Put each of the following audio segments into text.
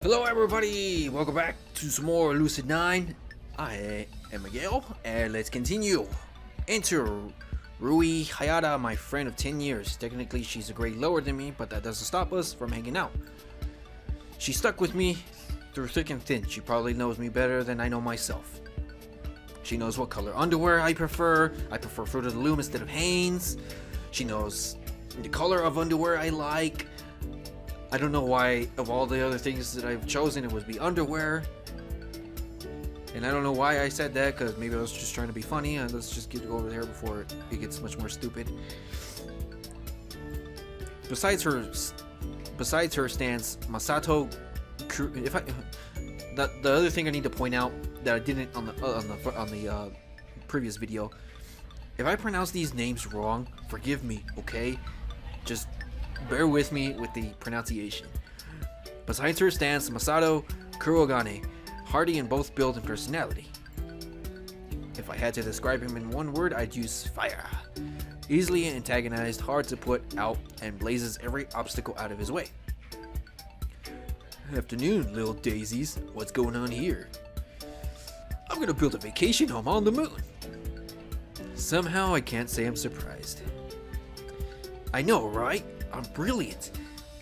Hello everybody, welcome back to some more Lucid9. I am Miguel, and let's continue. Enter Rui Hayata, my friend of 10 years. Technically she's a grade lower than me, but that doesn't stop us from hanging out. She stuck with me through thick and thin. She probably knows me better than I know myself. She knows what color underwear I prefer. I prefer Fruit of the Loom instead of Hanes. She knows the color of underwear I like. I don't know why, of all the other things that I've chosen, it would be underwear. And I don't know why I said that, because maybe I was just trying to be funny. And let's just get over there before it gets much more stupid. Besides her stance, Masato. The other thing I need to point out that I didn't on the previous video. If I pronounce these names wrong, forgive me, okay? Just bear with me with the pronunciation. Besides her stance, Masato Kurogane, hardy in both build and personality. If I had to describe him in one word, I'd use fire. Easily antagonized, hard to put out, and blazes every obstacle out of his way. Afternoon, little daisies. What's going on here? I'm gonna build a vacation home on the moon. Somehow I can't say I'm surprised. I know, right? I'm brilliant.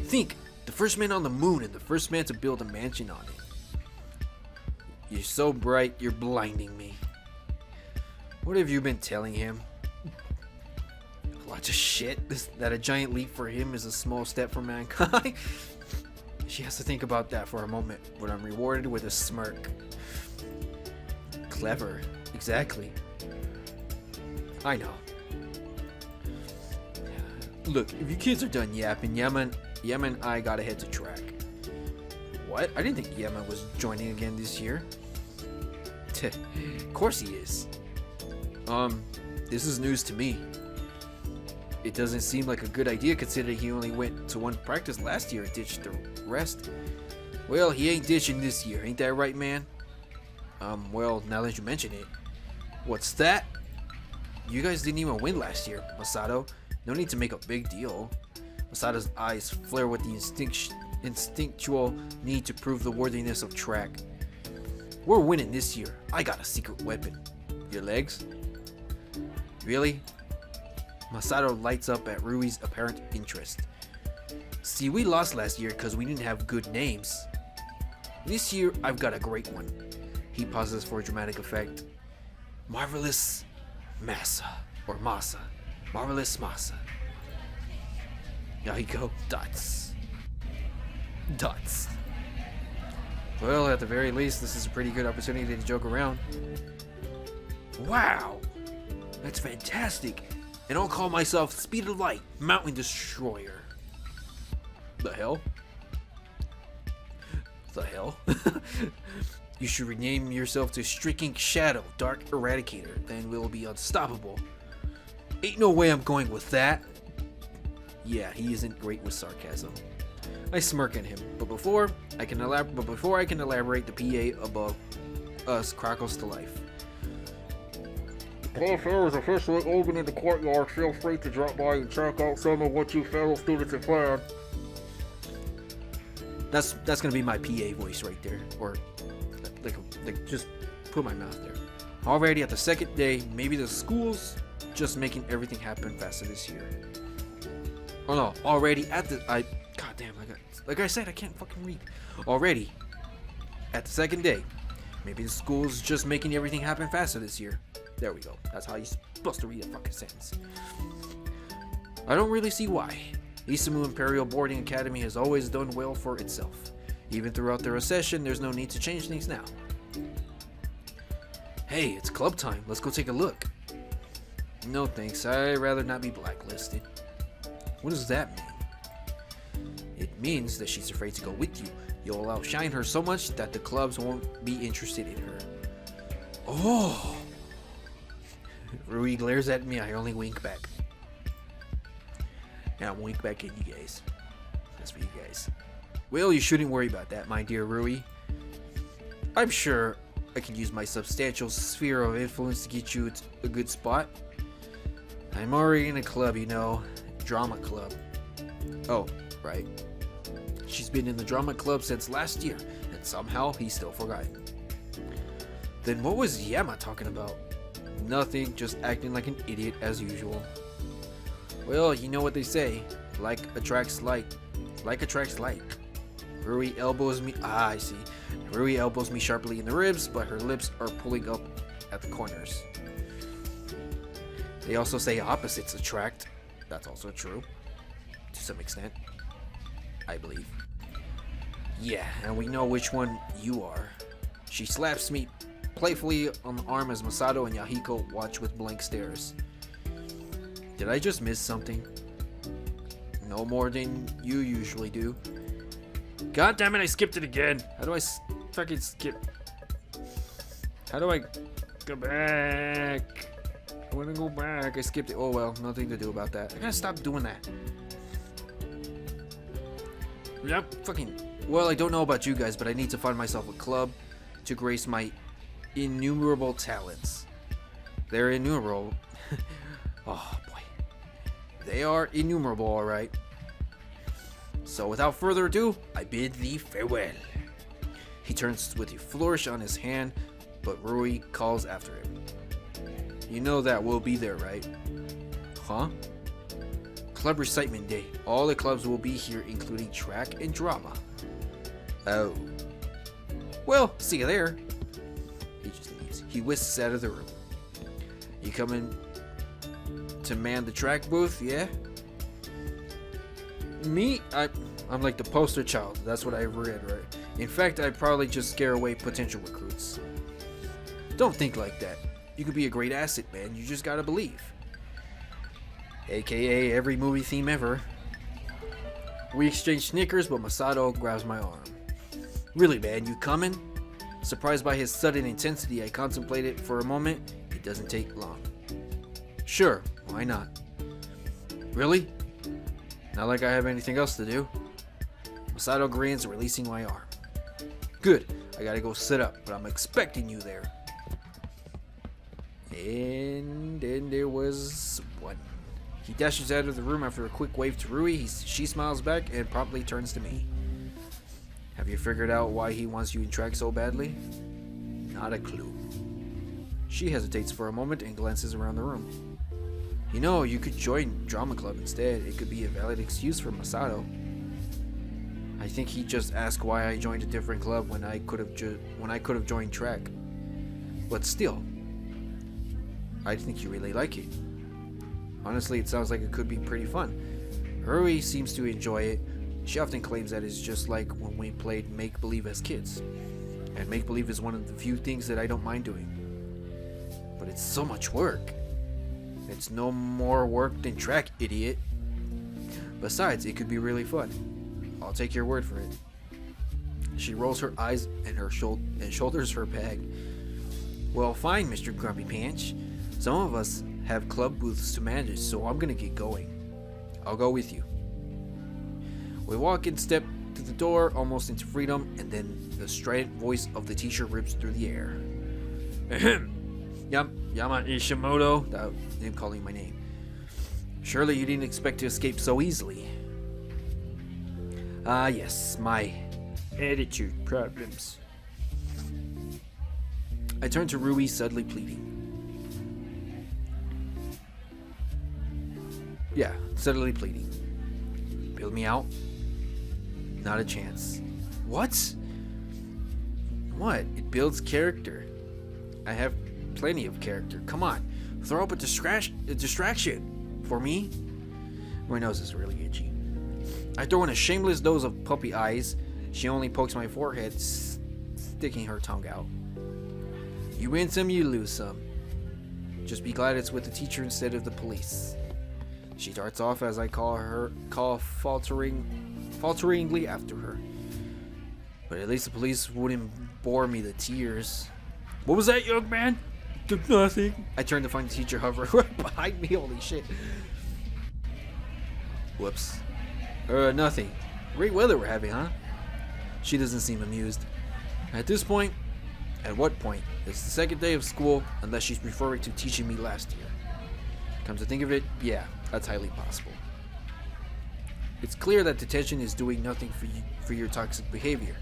Think, the first man on the moon and the first man to build a mansion on it. You're so bright, you're blinding me. What have you been telling him? Lots of shit. That a giant leap for him is a small step for mankind. She has to think about that for a moment, but I'm rewarded with a smirk. Clever. Exactly. I know. Look, if you kids are done yapping, Yemen and I gotta head to track. What? I didn't think Yemen was joining again this year. Of course he is. This is news to me. It doesn't seem like a good idea considering he only went to one practice last year and ditched the rest. Well, he ain't ditching this year, ain't that right, man? Well, now that you mention it. What's that? You guys didn't even win last year, Masato. No need to make a big deal. Masato's eyes flare with the instinctual need to prove the worthiness of track. We're winning this year. I got a secret weapon. Your legs? Really? Masato lights up at Rui's apparent interest. See, we lost last year because we didn't have good names. This year, I've got a great one. He pauses for dramatic effect. Marvelous Massa, or Masa. Marvelous Masa. Yahiko Dots. Dots. Well, at the very least, this is a pretty good opportunity to joke around. Wow! That's fantastic! And I'll call myself Speed of Light, Mountain Destroyer. The hell? The hell? You should rename yourself to Streaking Shadow, Dark Eradicator, then we'll be unstoppable. Ain't no way I'm going with that. Yeah, he isn't great with sarcasm. I smirk at him, but before I can elaborate, the PA above us crackles to life. Club fair is officially open in the courtyard. Feel free to drop by and check out some of what you fellow students have planned. That's gonna be my PA voice right there, or like just put my mouth there. Already at the second day, maybe the school's just making everything happen faster this year. Oh no, already at the goddamn, like I said, I can't fucking read. Already at the second day, maybe the school's just making everything happen faster this year. There we go. That's how you're supposed to read a fucking sentence. I don't really see why. Isamu Imperial Boarding Academy has always done well for itself. Even throughout the recession, there's no need to change things now. Hey, it's club time. Let's go take a look. No thanks. I'd rather not be blacklisted. What does that mean? It means that she's afraid to go with you. You'll outshine her so much that the clubs won't be interested in her. Oh! Rui glares at me. I only wink back. Now wink back at you guys. That's for you guys. Well, you shouldn't worry about that, my dear Rui. I'm sure I can use my substantial sphere of influence to get you a good spot. I'm already in a club, you know. Drama club. Oh, right. She's been in the drama club since last year, and somehow he's still forgotten. Then what was Yama talking about? Nothing, just acting like an idiot as usual. Well, you know what they say, like attracts like. Like attracts like. Rui elbows me, I see. Rui elbows me sharply in the ribs, but her lips are pulling up at the corners. They also say opposites attract. That's also true. To some extent. I believe. Yeah, and we know which one you are. She slaps me playfully on the arm as Masato and Yahiko watch with blank stares. Did I just miss something? No more than you usually do. God damn it, I skipped it again. How do I fucking skip? How do I go back? I want to go back. I skipped it. Oh well, nothing to do about that. I gotta stop doing that. Yep, fucking. Well, I don't know about you guys, but I need to find myself a club to grace my innumerable talents. They're innumerable. Oh boy. They are innumerable, alright. So without further ado, I bid thee farewell. He turns with a flourish on his hand, but Rui calls after him. You know that we'll be there, right? Huh? Club Recitement Day. All the clubs will be here, including track and drama. Oh. Well, see you there. He just leaves. He whisks out of the room. You coming to man the track booth, yeah? Me? I'm like the poster child. That's what I read, right? In fact, I'd probably just scare away potential recruits. Don't think like that. You could be a great asset, man. You just gotta believe. AKA every movie theme ever. We exchange snickers, but Masato grabs my arm. Really, man, you coming? Surprised by his sudden intensity, I contemplated for a moment. It doesn't take long. Sure, why not? Really? Not like I have anything else to do. Masato grins, releasing my arm. Good, I gotta go sit up, but I'm expecting you there. And then there was one. He dashes out of the room after a quick wave to Rui. She smiles back and promptly turns to me. Have you figured out why he wants you in track so badly? Not a clue. She hesitates for a moment and glances around the room. You know, you could join drama club instead. It could be a valid excuse for Masato. I think he just asked why I joined a different club when I could have joined track. But still, I think you really like it. Honestly, it sounds like it could be pretty fun. Rui seems to enjoy it. She often claims that it's just like when we played make-believe as kids. And make-believe is one of the few things that I don't mind doing. But it's so much work. It's no more work than track, idiot. Besides, it could be really fun. I'll take your word for it. She rolls her eyes and shoulders her bag. Well, fine, Mr. Grumpy Pants. Some of us have club booths to manage, so I'm gonna get going. I'll go with you. We walk and step to the door, almost into freedom, and then the strident voice of the teacher rips through the air. Ahem. Yama Ishimoto, that him calling my name. Surely you didn't expect to escape so easily. Ah, yes, my attitude problems. I turn to Rui, suddenly pleading. Yeah, suddenly pleading. Bail me out? Not a chance. What? What? It builds character. I have plenty of character. Come on, throw up a distraction for me. My nose is really itchy. I throw in a shameless dose of puppy eyes. She only pokes my forehead, sticking her tongue out. You win some, you lose some. Just be glad it's with the teacher instead of the police. She darts off as I call falteringly after her. But at least the police wouldn't bore me to tears. What was that, young man? Nothing. I turn to find the teacher hovering right behind me. Holy shit. Whoops. Nothing. Great weather we're having, huh? She doesn't seem amused. At what point? It's the second day of school, unless she's referring to teaching me last year. Come to think of it, yeah, that's highly possible. It's clear that detention is doing nothing for your toxic behavior.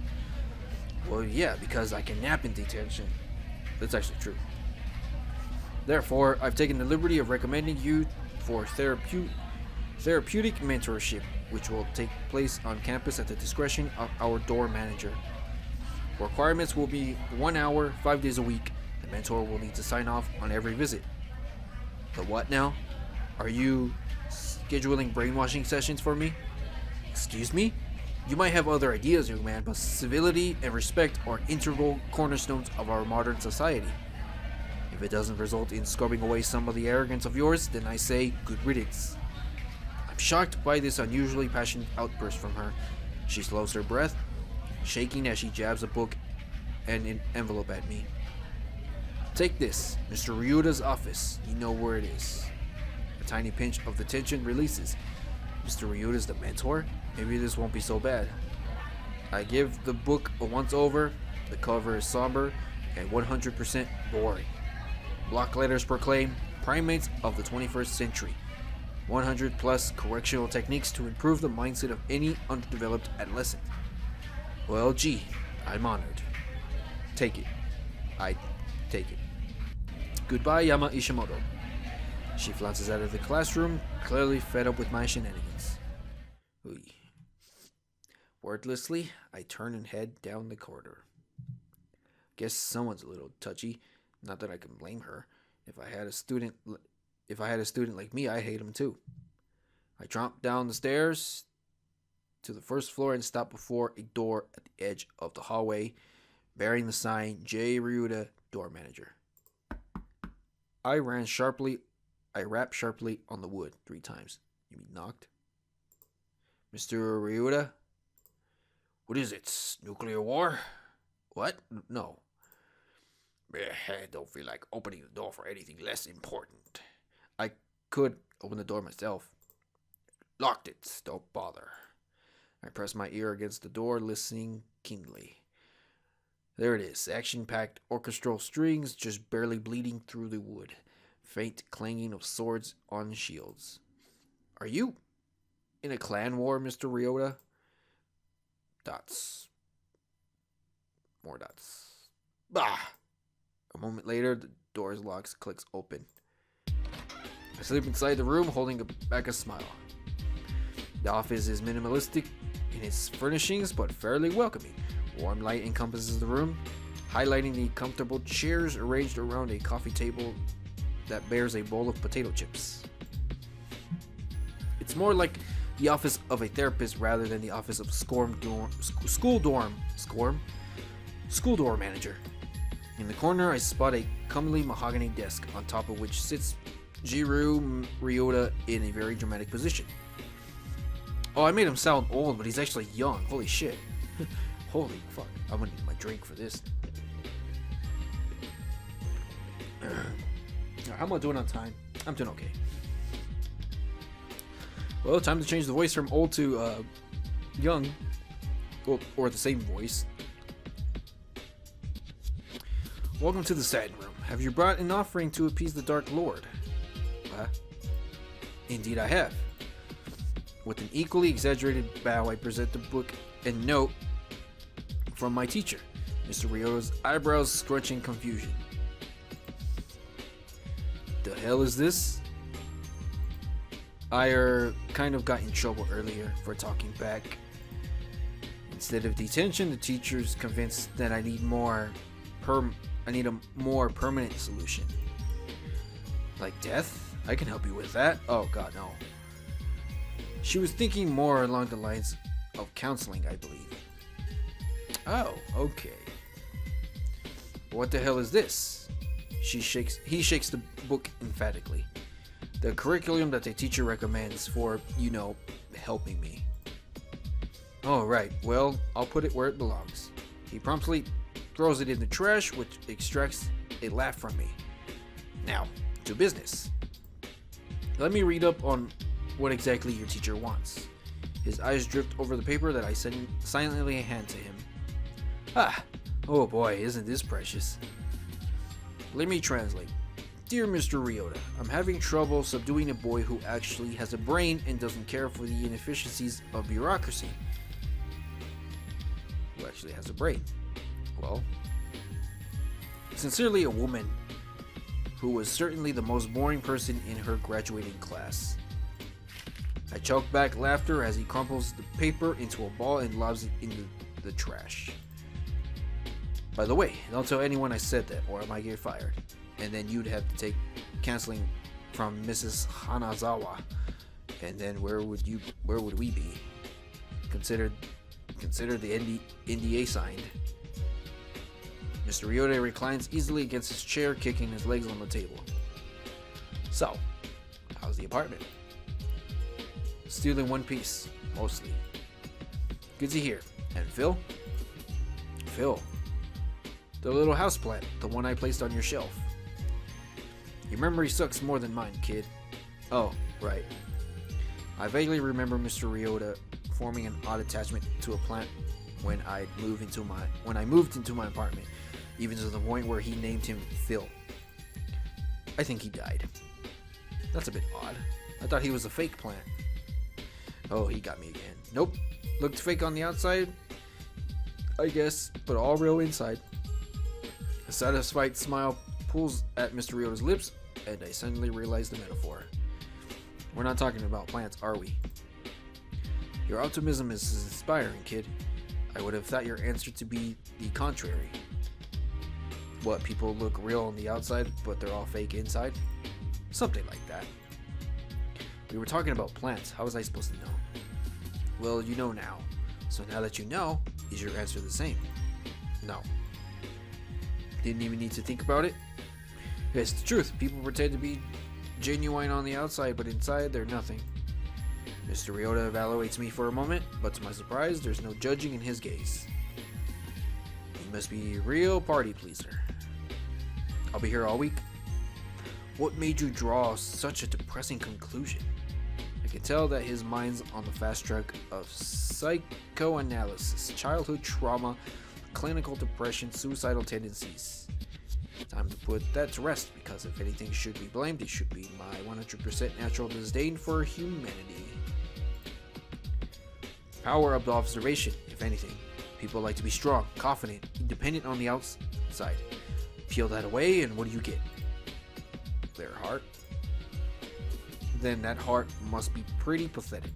Well, yeah, because I can nap in detention. That's actually true. Therefore, I've taken the liberty of recommending you for therapeutic mentorship, which will take place on campus at the discretion of our door manager. Requirements will be 1 hour, 5 days a week. The mentor will need to sign off on every visit. The what now? Are you scheduling brainwashing sessions for me? Excuse me? You might have other ideas, young man, but civility and respect are integral cornerstones of our modern society. If it doesn't result in scrubbing away some of the arrogance of yours, then I say good riddance. I'm shocked by this unusually passionate outburst from her. She slows her breath, shaking as she jabs a book and an envelope at me. Take this, Mr. Ryuta's office. You know where it is. A tiny pinch of the tension releases. Mr. Ryuta's the mentor? Maybe this won't be so bad. I give the book a once over. The cover is somber and 100% boring. Block letters proclaim primates of the 21st century. 100 plus correctional techniques to improve the mindset of any underdeveloped adolescent. Well, gee, I'm honored. Take it. I take it. Goodbye, Yama Ishimoto. She flounces out of the classroom, clearly fed up with my shenanigans. Oy. Wordlessly, I turn and head down the corridor. Guess someone's a little touchy. Not that I can blame her. If I had a student like me, I hate him too. I tromp down the stairs to the first floor and stop before a door at the edge of the hallway, bearing the sign J. Ryuta, door manager. I rap sharply on the wood 3 times. You mean knocked? Mr. Ryuta? What is it? Nuclear war? What? No. I don't feel like opening the door for anything less important. I could open the door myself. Locked it. Don't bother. I press my ear against the door, listening keenly. There it is. Action-packed orchestral strings just barely bleeding through the wood. Faint clanging of swords on shields. Are you in a clan war, Mr. Ryota? Dots. More dots. Bah! A moment later, the door's lock clicks open. I slip inside the room, holding back a smile. The office is minimalistic in its furnishings, but fairly welcoming. Warm light encompasses the room, highlighting the comfortable chairs arranged around a coffee table that bears a bowl of potato chips. It's more like the office of a therapist rather than the office of school door manager. In the corner, I spot a comely mahogany desk, on top of which sits Jiru Ryota in a very dramatic position. Oh, I made him sound old, but he's actually young. Holy shit. Holy fuck. I'm gonna need my drink for this. How am I doing on time? I'm doing okay. Well, time to change the voice from old to young. Or the same voice. Welcome to the sad room. Have you brought an offering to appease the Dark Lord? Indeed I have. With an equally exaggerated bow, I present the book and note from my teacher. Mr. Ryota's eyebrows scrunch in confusion. The hell is this? I kind of got in trouble earlier for talking back. Instead of detention, the teacher's convinced that I need a more permanent solution. Like death? I can help you with that. Oh god, no. She was thinking more along the lines of counseling, I believe. Oh, okay. What the hell is this? He shakes the book emphatically. The curriculum that the teacher recommends for, helping me. Oh, right. Well, I'll put it where it belongs. He promptly throws it in the trash, which extracts a laugh from me. Now, to business. Let me read up on what exactly your teacher wants. His eyes drift over the paper that I silently hand to him. Oh boy, isn't this precious. Let me translate. Dear Mr. Ryota, I'm having trouble subduing a boy who actually has a brain and doesn't care for the inefficiencies of bureaucracy. Who actually has a brain? Well, sincerely, a woman who was certainly the most boring person in her graduating class. I choke back laughter as he crumples the paper into a ball and lobs it into the trash. By the way, don't tell anyone I said that or I might get fired. And then you'd have to take canceling from Mrs. Hanazawa. And then where would we be? Consider the NDA signed. Mr. Ryota reclines easily against his chair, kicking his legs on the table. So, how's the apartment? Still in one piece, mostly. Good to hear. And Phil? Phil. The little houseplant, the one I placed on your shelf. Your memory sucks more than mine, kid. Oh, right. I vaguely remember Mr. Ryota forming an odd attachment to a plant when I moved into my apartment, even to the point where he named him Phil. I think he died. That's a bit odd. I thought he was a fake plant. Oh, he got me again. Nope. Looked fake on the outside, I guess, but all real inside. A satisfied smile pulls at Mr. Ryota's lips, and I suddenly realize the metaphor. We're not talking about plants, are we? Your optimism is inspiring, kid. I would have thought your answer to be the contrary. What, people look real on the outside, but they're all fake inside? Something like that. We were talking about plants. How was I supposed to know? Well, you know now. So now that you know, is your answer the same? No. Didn't even need to think about it? It's the truth. People pretend to be genuine on the outside, but inside they're nothing. Mr. Ryota evaluates me for a moment, but to my surprise, there's no judging in his gaze. He must be a real party pleaser. I'll be here all week. What made you draw such a depressing conclusion? I can tell that his mind's on the fast track of psychoanalysis, childhood trauma, clinical depression, suicidal tendencies. Time to put that to rest, because if anything should be blamed, it should be my 100% natural disdain for humanity. Power of observation, if anything. People like to be strong, confident, independent on the outside. Peel that away, and what do you get? Their heart? Then that heart must be pretty pathetic.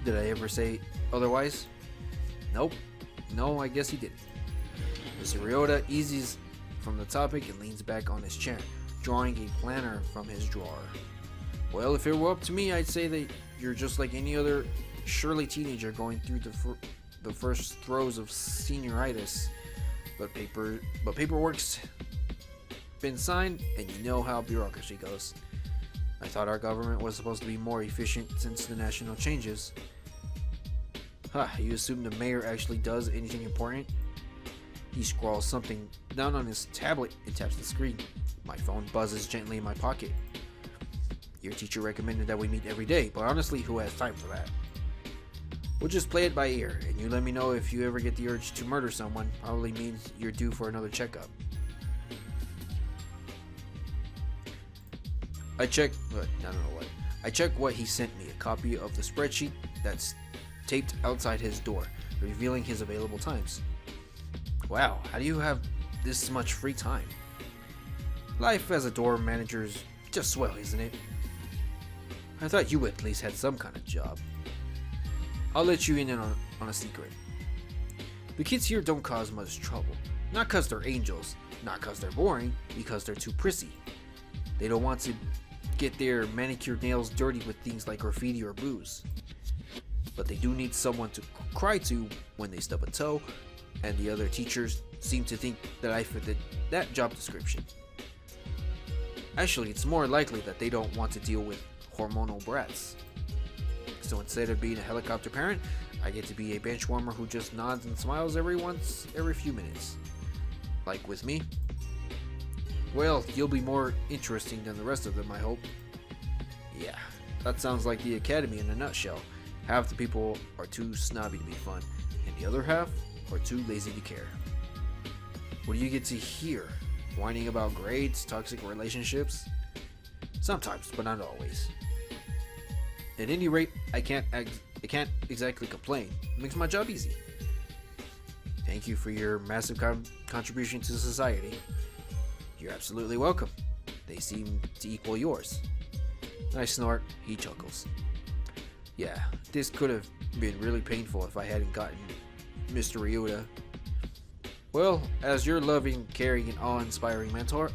Did I ever say otherwise? Nope. No, I guess he didn't. Mr. Ryota eases from the topic and leans back on his chair, drawing a planner from his drawer. Well, if it were up to me, I'd say that you're just like any other surely teenager going through the first throes of senioritis. But paperwork's been signed, and you know how bureaucracy goes. I thought our government was supposed to be more efficient since the national changes. You assume the mayor actually does anything important? He scrawls something down on his tablet and taps the screen. My phone buzzes gently in my pocket. Your teacher recommended that we meet every day, but honestly, who has time for that? We'll just play it by ear, and you let me know if you ever get the urge to murder someone. Probably means you're due for another checkup. I check what he sent me, a copy of the spreadsheet that's taped outside his door, revealing his available times. Wow, how do you have this much free time? Life as a door manager is just swell, isn't it? I thought you at least had some kind of job. I'll let you in on a secret. The kids here don't cause much trouble. Not cause they're angels, not cause they're boring, because they're too prissy. They don't want to get their manicured nails dirty with things like graffiti or booze. But they do need someone to cry to when they stub a toe, and the other teachers seem to think that I fit that job description. Actually, it's more likely that they don't want to deal with hormonal brats. So instead of being a helicopter parent, I get to be a bench warmer who just nods and smiles every few minutes. Like with me. Well, you'll be more interesting than the rest of them, I hope. Yeah, that sounds like the academy in a nutshell. Half the people are too snobby to be fun, and the other half are too lazy to care. What do you get to hear? whining about grades, toxic relationships. Sometimes, but not always. At any rate, I can't exactly complain. It makes my job easy. Thank you for your massive contribution to society. You're absolutely welcome. They seem to equal yours. I snort, he chuckles. Yeah, this could have been really painful if I hadn't gotten Mr. Ryuta. Well, as your loving, caring, and awe-inspiring mentor,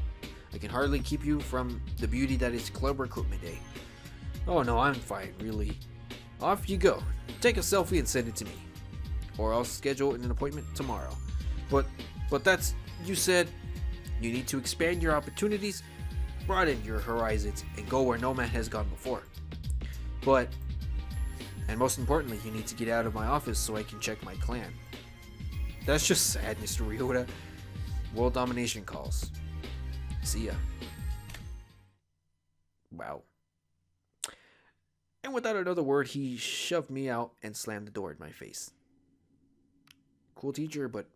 I can hardly keep you from the beauty that is Club Recruitment Day. Oh no, I'm fine, really. Off you go. Take a selfie and send it to me. Or I'll schedule an appointment tomorrow. But that's, you said, you need to expand your opportunities, broaden your horizons, and go where no man has gone before. And most importantly, you need to get out of my office so I can check my clan. That's just sad, Mr. Ryuta. World domination calls. See ya. Wow. And without another word, he shoved me out and slammed the door in my face. Cool teacher, but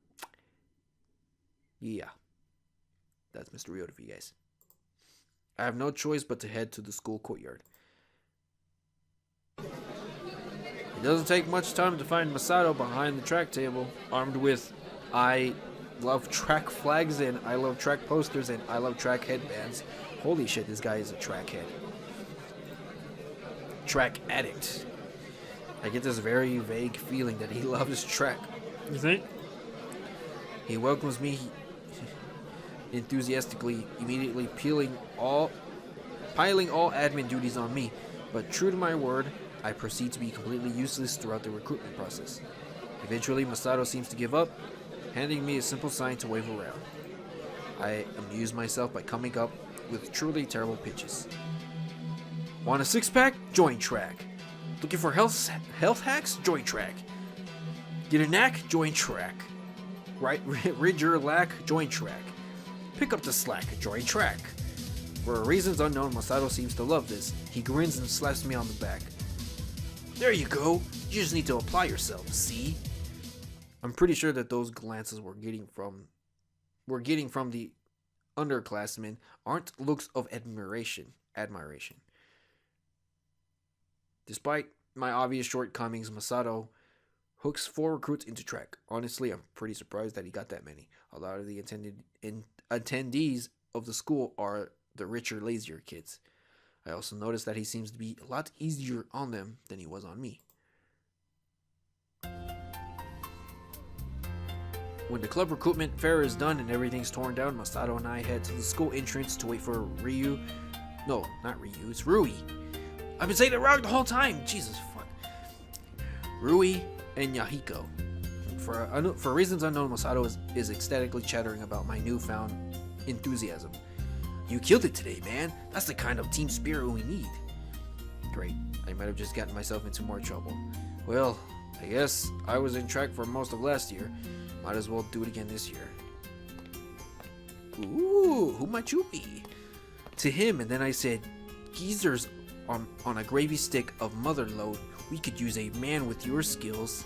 yeah. That's Mr. Ryuta for you guys. I have no choice but to head to the school courtyard. It doesn't take much time to find Masato behind the track table, armed with I love track flags and I love track posters and I love track headbands. Holy shit, this guy is a track head. Track addict. I get this very vague feeling that he loves track. You think? He welcomes me enthusiastically, immediately piling all admin duties on me, but true to my word, I proceed to be completely useless throughout the recruitment process. Eventually, Masato seems to give up, handing me a simple sign to wave around. I amuse myself by coming up with truly terrible pitches. Want a six-pack? Join track. Looking for health hacks? Join track. Get a knack? Join track. Rid your lack? Join track. Pick up the slack? Join track. For reasons unknown, Masato seems to love this. He grins and slaps me on the back. There you go. You just need to apply yourself, see? I'm pretty sure that those glances we're getting from the underclassmen aren't looks of admiration. Despite my obvious shortcomings, Masato hooks 4 recruits into track. Honestly, I'm pretty surprised that he got that many. A lot of the attendees of the school are the richer, lazier kids. I also noticed that he seems to be a lot easier on them than he was on me. When the club recruitment fair is done and everything's torn down, Masato and I head to the school entrance to wait for Ryu. No, not Ryu, it's Rui. I've been saying it wrong the whole time. Jesus fuck. Rui and Yahiko. For reasons unknown, Masato is ecstatically chattering about my newfound enthusiasm. You killed it today, man. That's the kind of team spirit we need. Great. I might have just gotten myself into more trouble. Well, I guess I was in track for most of last year. Might as well do it again this year. Ooh, who might you be? To him, and then I said, geezers on a gravy stick of mother load. We could use a man with your skills.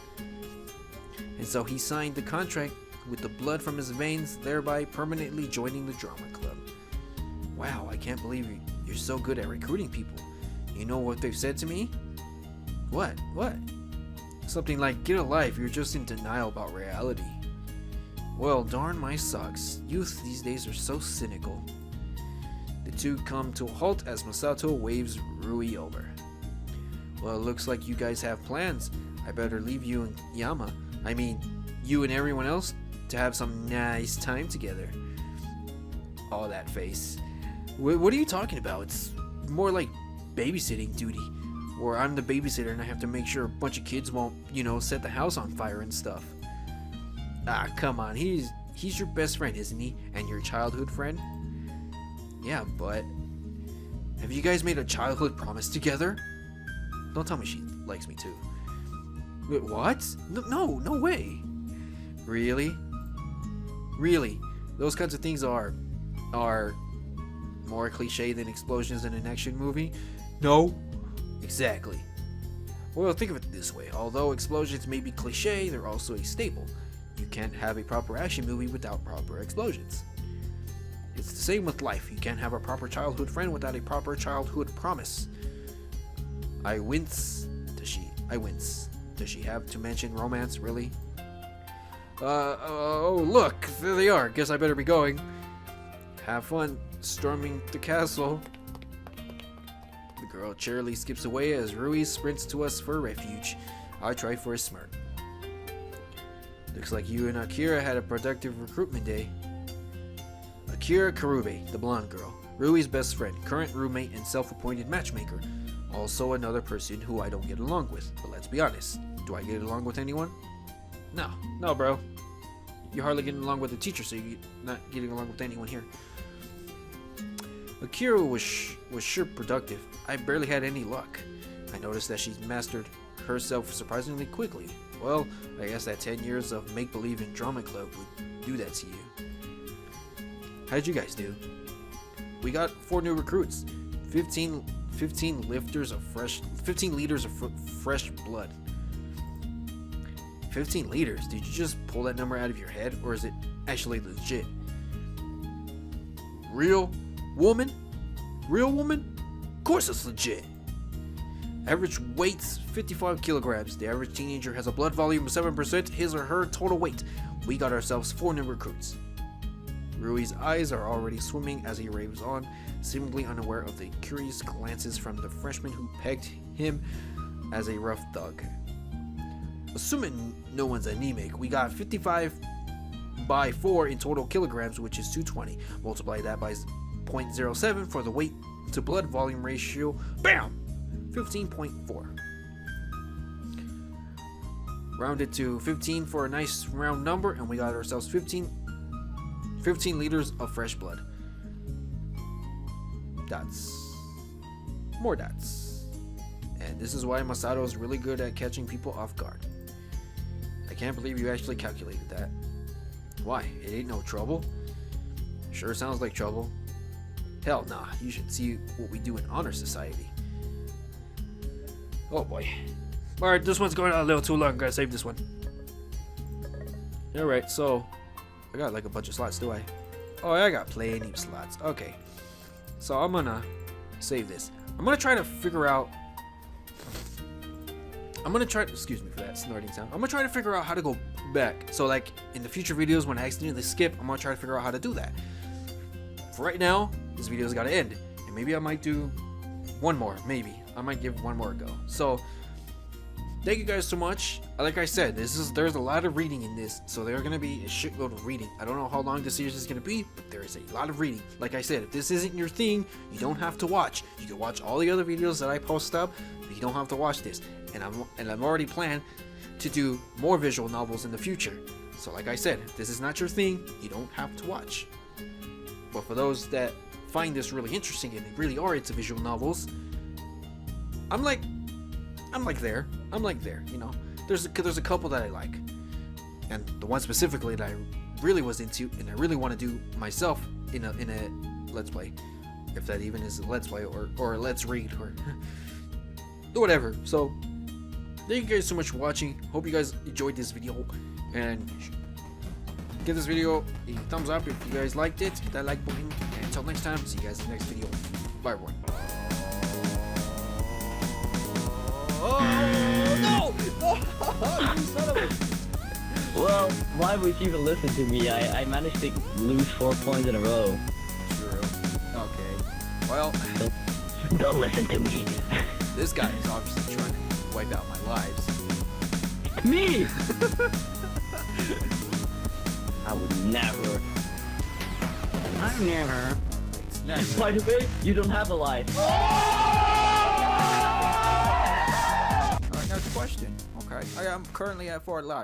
And so he signed the contract with the blood from his veins, thereby permanently joining the drama club. Wow, I can't believe you're so good at recruiting people. You know what they've said to me? What? Something like, get a life, you're just in denial about reality. Well, darn my socks. Youth these days are so cynical. The two come to a halt as Masato waves Rui over. Well, it looks like you guys have plans. I better leave you and you and everyone else to have some nice time together. Oh, that face. What are you talking about? It's more like babysitting duty. Or I'm the babysitter and I have to make sure a bunch of kids won't, set the house on fire and stuff. Ah, come on. He's your best friend, isn't he? And your childhood friend? Yeah, but have you guys made a childhood promise together? Don't tell me she likes me too. Wait, what? No way. Really? Those kinds of things are more cliche than explosions in an action movie? No. Exactly. Well, think of it this way. Although explosions may be cliche, they're also a staple. You can't have a proper action movie without proper explosions. It's the same with life. You can't have a proper childhood friend without a proper childhood promise. I wince. I wince. Does she have to mention romance, really? Oh, look, there they are. Guess I better be going. Have fun storming the castle. The girl cheerily skips away as Rui sprints to us for refuge. I try for a smirk. Looks like you and Akira had a productive recruitment day. Akira Karube, the blonde girl, Rui's best friend, current roommate and self-appointed matchmaker. Also another person who I don't get along with. But let's be honest, do I get along with anyone? No, bro. You're hardly getting along with the teacher, so you're not getting along with anyone here. Akira was sure productive. I barely had any luck. I noticed that she's mastered herself surprisingly quickly. Well, I guess that 10 years of make-believe in drama club would do that to you. How'd you guys do? We got 4 new recruits, 15 liters of fresh blood. 15 liters? Did you just pull that number out of your head, or is it actually legit? Real woman? Of course it's legit. Average weight's 55 kilograms. The average teenager has a blood volume of 7%, his or her total weight. We got ourselves 4 new recruits. Rui's eyes are already swimming as he raves on, seemingly unaware of the curious glances from the freshmen who pegged him as a rough thug. Assuming no one's anemic, we got 55 by 4 in total kilograms, which is 220. Multiply that by 0.07 for the weight to blood volume ratio. Bam! 15.4. Rounded to 15 for a nice round number, and we got ourselves 15 liters of fresh blood. Dots. More dots. And this is why Masato is really good at catching people off guard. I can't believe you actually calculated that. Why? It ain't no trouble? Sure sounds like trouble. Hell nah, you should see what we do in Honor Society. Oh boy. Alright, this one's going on a little too long. I'm gonna save this one. Alright, so I got like a bunch of slots, do I? Oh, I got plenty of slots. Okay. So I'm gonna save this. I'm gonna try to figure out. Excuse me for that snorting sound. I'm gonna try to figure out how to go back. So like in the future videos when I accidentally skip, I'm gonna try to figure out how to do that. For right now, this video's gotta end. And maybe I might do one more, maybe. I might give one more a go. So thank you guys so much. Like I said, there's a lot of reading in this, so there's gonna be a shitload of reading. I don't know how long this series is gonna be, but there is a lot of reading. Like I said, if this isn't your thing, you don't have to watch. You can watch all the other videos that I post up, but you don't have to watch this. And I'm already planned to do more visual novels in the future. So like I said, if this is not your thing, you don't have to watch. But for those that find this really interesting and they really are into visual novels, I'm like there, you know. There's a couple that I like, and the one specifically that I really was into and I really want to do myself in a let's play, if that even is a let's play or a let's read or whatever. So thank you guys so much for watching. Hope you guys enjoyed this video, and give this video a thumbs up if you guys liked it. Hit that like button, and until next time, see you guys in the next video. Bye everyone. Oh no! Oh, you son of a... Well, why would you even listen to me? I managed to lose 4 points in a row. True. Okay. Well, don't listen to me. This guy is obviously trying to wipe out my lives. Me! I would never. I never. By the way, you don't have a life. Next question. Okay. I am currently at 4 lives.